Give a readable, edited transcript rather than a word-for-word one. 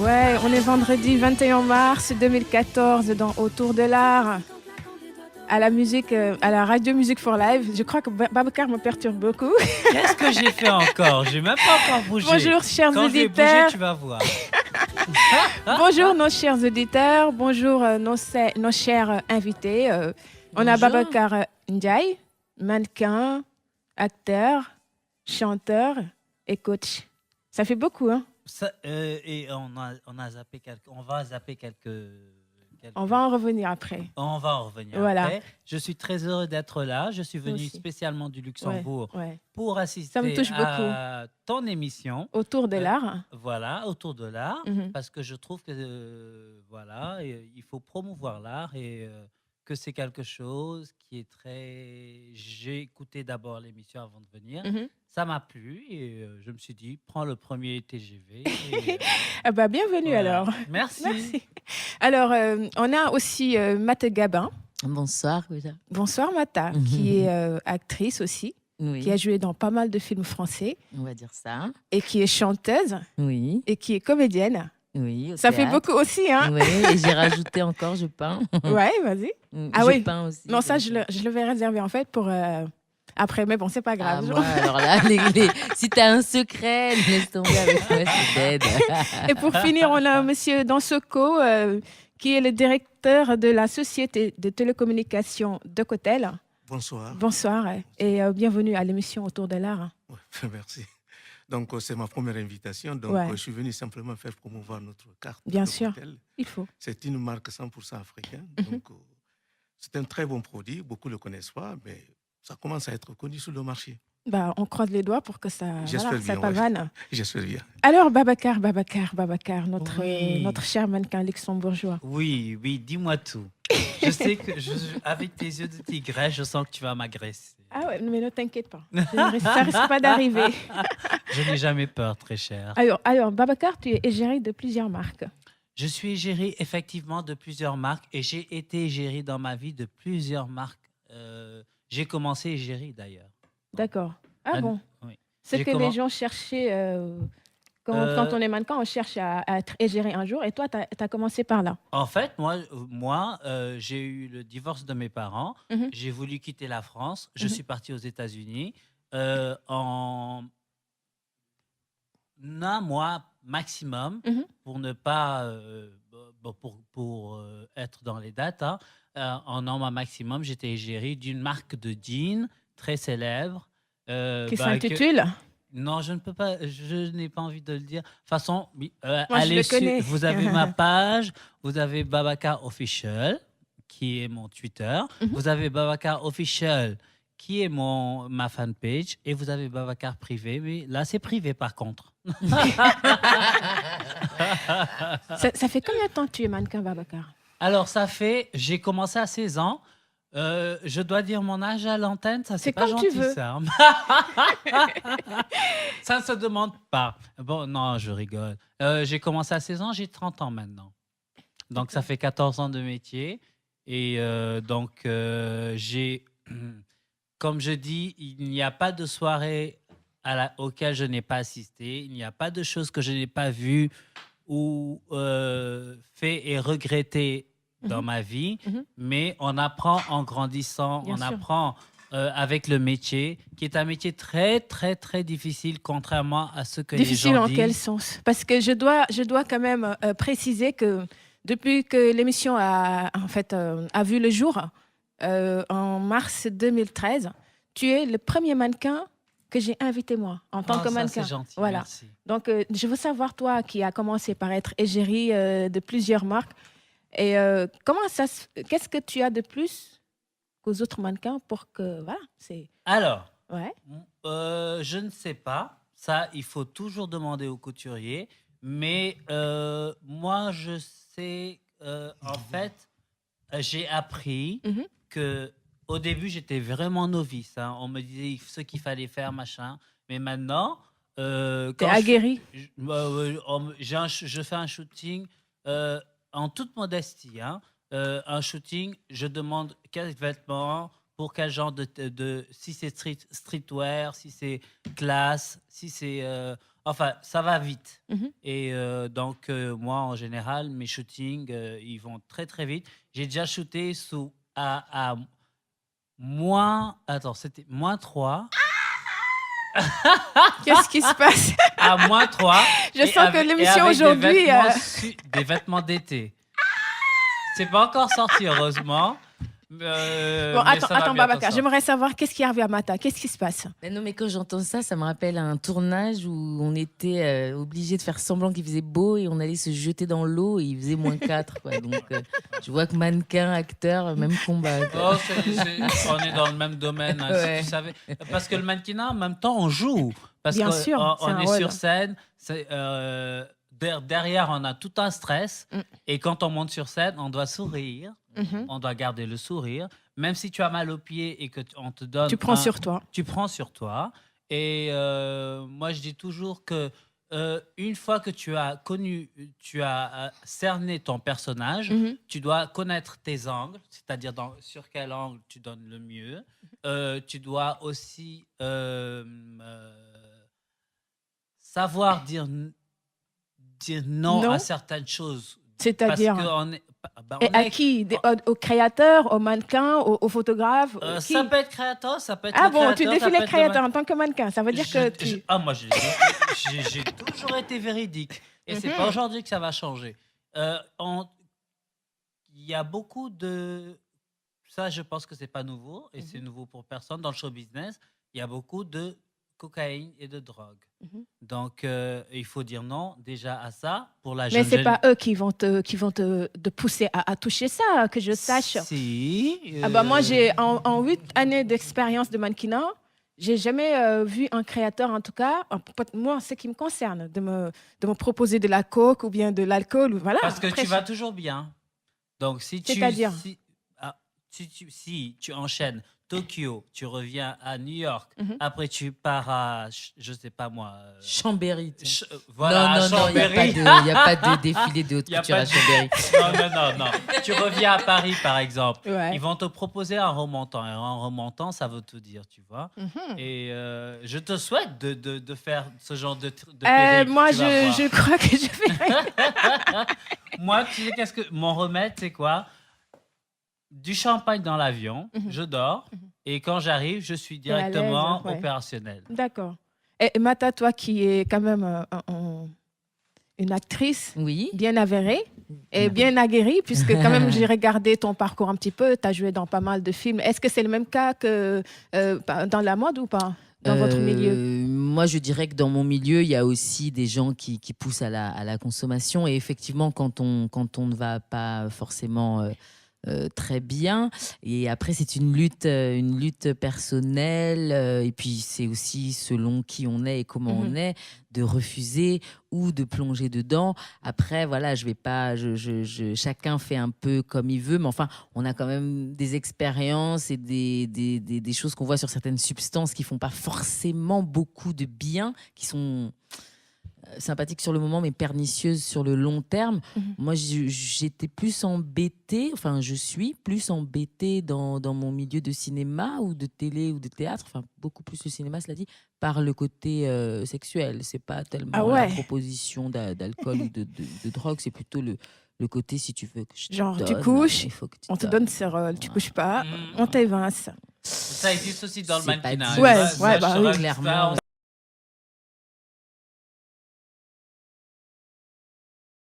Ouais, on est vendredi 21 mars 2014 dans Autour de l'art, à la musique, à la radio Music for Live. Je crois que Babacar me perturbe beaucoup. Qu'est-ce que j'ai fait encore? J'ai même pas encore bougé. Bonjour, chers Quand auditeurs. je vais bouger, tu vas voir. Bonjour, nos chers auditeurs. Bonjour, nos chers invités. On a Bonjour. Babacar Ndiaye, mannequin, acteur, chanteur et coach. Ça fait beaucoup, hein? Et on va zapper quelques. On va en revenir après. On va en revenir Voilà. après. Je suis très heureux d'être là. Je suis venu aussi. spécialement du Luxembourg Ouais. pour assister Ça me touche à ton émission. Autour de l'art. Voilà, autour de l'art, Mhm. parce que je trouve que il faut promouvoir l'art et que c'est quelque chose qui est très. J'ai écouté d'abord l'émission avant de venir. Mhm. Ça m'a plu et je me suis dit, prends le premier TGV. Et, Ah bah, bienvenue voilà. alors. Merci. Merci. Alors, on a aussi Mata Gabin. Bonsoir. Déjà. Bonsoir Mata, qui est actrice aussi, Oui, qui a joué dans pas mal de films français on va dire ça. et qui est chanteuse Oui, et qui est comédienne. oui. Au Ça fait théâtre. beaucoup aussi, hein? Oui, et j'ai rajouté encore, je peins. Ouais, vas-y. Ah je oui. peins aussi. Non, ça, donc, je le vais réserver en fait pour après, mais bon, c'est pas Ah, grave. moi, alors là, si tu as un secret, laisse tomber avec moi, c'est dead. Et pour finir, on a Monsieur Dansoko, qui est le directeur de la société de télécommunications de Cotel. Bonsoir. Bonsoir et bienvenue à l'émission Autour de l'art. Ouais, merci. Donc, c'est ma première invitation. Donc, Ouais. je suis venu simplement faire promouvoir notre carte. Bien de sûr. Cotel. Il faut. C'est une marque 100% africaine. Donc, c'est un très bon produit. Beaucoup ne le connaissent pas, mais ça commence à être connu sur le marché. Bah, on croise les doigts pour que ça, J'espère ça bien, ouais. pavane. J'espère bien. Alors, Babacar, notre, Oui. notre cher mannequin luxembourgeois. Oui, dis-moi tout. Je sais que avec tes yeux de tigresse, je sens que tu vas m'agresser. Ah ouais, mais ne t'inquiète pas. Ça risque pas d'arriver. Je n'ai jamais peur, très cher. Alors, Babacar, tu es égérie de plusieurs marques. Je suis égérie effectivement de plusieurs marques et j'ai été égérie dans ma vie de plusieurs marques. J'ai commencé égérie d'ailleurs. D'accord. Ah bon? Oui. C'est J'ai que les gens cherchaient, quand on est mannequin, on cherche à être égéré un jour. Et toi, tu as commencé par là. En fait, moi j'ai eu le divorce de mes parents. Mhm. J'ai voulu quitter la France. Je Mhm. suis parti aux États-Unis en un mois maximum Mhm. pour ne pas pour être dans les dates. Hein. En un mois maximum, j'étais égérie d'une marque de jeans très célèbre. Qui que- s'intitule Non, je ne peux pas, je n'ai pas envie de le dire. De toute façon, Moi, je allez le connais. vous avez ma page, vous avez Babacar Official, qui est mon Twitter, Mhm. vous avez Babacar Official, qui est ma fanpage, et vous avez Babacar Privé, mais là, c'est privé par contre. Ça fait combien de temps que tu es mannequin, Babacar? Alors, j'ai commencé à 16 ans. Je dois dire mon âge à l'antenne, ça C'est c'est pas comme tu gentil veux. ça. Ça ne se demande pas. Bon, non, je rigole. J'ai commencé à 16 ans, j'ai 30 ans maintenant. Donc ça fait 14 ans de métier. Et j'ai, comme je dis, il n'y a pas de soirée auquel je n'ai pas assisté. Il n'y a pas de choses que je n'ai pas vues ou fait et regretté dans ma vie. Mhm. Mais on apprend en grandissant, Bien on sûr. apprend avec le métier, qui est un métier très, très, très difficile, contrairement à ce que Difficile les gens en disent. quel sens? Parce que je dois quand même préciser que depuis que l'émission a vu le jour, en mars 2013, tu es le premier mannequin que j'ai invité moi, en tant que Ça, mannequin. c'est gentil, Voilà. merci. Donc, je veux savoir, toi, qui as commencé par être égérie de plusieurs marques, et qu'est-ce que tu as de plus qu'aux autres mannequins pour que, voilà, c'est... Alors, Ouais. je ne sais pas. Ça, il faut toujours demander au couturier. Mais moi, je sais, en fait, j'ai appris Mhm. que au début, j'étais vraiment novice. Hein. On me disait ce qu'il fallait faire, machin. Mais maintenant, T'es quand aguerri. je fais un shooting en toute modestie. Hein. Un shooting, je demande quels vêtements pour quel genre si c'est streetwear, si c'est classe, si c'est enfin ça va vite. Mhm. Et donc moi en général mes shootings ils vont très très vite. J'ai déjà shooté à c'était -3 Qu'est-ce qui se passe? à -3. Je sens que l'émission aujourd'hui. Des vêtements d'été. C'est pas encore sorti, heureusement. Bon, Mais attends, ça va bientôt Babacar, sortir. j'aimerais savoir qu'est-ce qui arrive à Mata? Qu'est-ce qui se passe? Mais non, mais quand j'entends ça, ça me rappelle un tournage où on était obligé de faire semblant qu'il faisait beau et on allait se jeter dans l'eau et il faisait -4. Quoi. Donc, je vois que mannequin, acteur, même combat. Quoi. Oh, on est dans le même domaine, hein, Ouais. si tu savais. Parce que le mannequinat, en même temps, on joue. Parce Bien qu'on sûr, c'est un est rôle. sur scène. Derrière, on a tout un stress. Mm. Et quand on monte sur scène, on doit sourire. Mhm. On doit garder le sourire. Même si tu as mal aux pieds et qu'on te donne... Tu prends sur toi. Tu prends sur toi. Et moi, je dis toujours que une fois que tu as cerné ton personnage, Mhm. tu dois connaître tes angles, c'est-à-dire sur quel angle tu donnes le mieux. Tu dois aussi savoir dire non Non. à certaines choses. C'est-à-dire. Parce qu'on est, Et à qui? Aux créateurs, aux mannequins, aux photographes? Qui? ça peut être créateur, ça peut être Ah le bon, tu créateur, ça défiles peut les être le créateurs en tant que mannequin. Ça veut dire que tu... moi, j'ai toujours été véridique. Et c'est pas aujourd'hui que ça va changer. Il y a beaucoup de... Ça, je pense que c'est pas nouveau. Et c'est nouveau pour personne. Dans le show business, il y a beaucoup de cocaïne et de drogue. Donc, il faut dire non déjà à ça. Pour la Mais c'est pas eux qui vont te pousser à toucher ça, que je sache. Si. Ah bah moi, j'ai en 8 années d'expérience de mannequinat, j'ai jamais vu un créateur, en tout cas, moi, ce qui me concerne, de me proposer de la coke ou bien de l'alcool. Voilà. Parce que Après, tu vas toujours bien. Donc, C'est-à-dire si tu enchaînes Tokyo, tu reviens à New York, après tu pars à, je sais pas moi... Chambéry. voilà, non, il n'y Chambéry. a pas de défilé de haute Y a couture pas à de- Chambéry. Non. Tu reviens à Paris, par exemple. Ouais. Ils vont te proposer un remontant. Et un remontant, ça veut tout dire, tu vois. Mhm. Et je te souhaite de faire ce genre de périple, moi, tu vas voir. je crois que je vais... Moi, tu sais qu'est-ce que mon remède, c'est quoi? Du champagne dans l'avion, je dors, et quand j'arrive, je suis à l'aise, directement ouais. opérationnel. D'accord. Et Mata, toi qui es quand même une actrice Oui. bien avérée et bien aguerrie, puisque quand même j'ai regardé ton parcours un petit peu, tu as joué dans pas mal de films. Est-ce que c'est le même cas que dans la mode ou pas, dans votre milieu? Moi, je dirais que dans mon milieu, il y a aussi des gens qui poussent à la consommation. Et effectivement, quand on ne va pas forcément très bien, et après, c'est une lutte personnelle. Et puis, c'est aussi selon qui on est et comment on est, de refuser ou de plonger dedans. Après, voilà, je vais pas, chacun fait un peu comme il veut, mais enfin, on a quand même des expériences et des choses qu'on voit sur certaines substances qui font pas forcément beaucoup de bien, qui sont sympathiques sur le moment, mais pernicieuses sur le long terme. Moi, j'étais plus embêtée, enfin, je suis plus embêtée dans mon milieu de cinéma ou de télé ou de théâtre, enfin, beaucoup plus le cinéma, cela dit, par le côté sexuel. C'est pas tellement la proposition d'alcool ou de drogue, c'est plutôt le côté, si tu veux que je te Genre, tu donne, couches, il faut que tu on te donnes. donne ce rôle, tu couches pas, on t'évince. Ça existe aussi dans le C'est pas mannequinat. dit. Ouais, Ça, ouais, je bah te oui, rassure, clairement.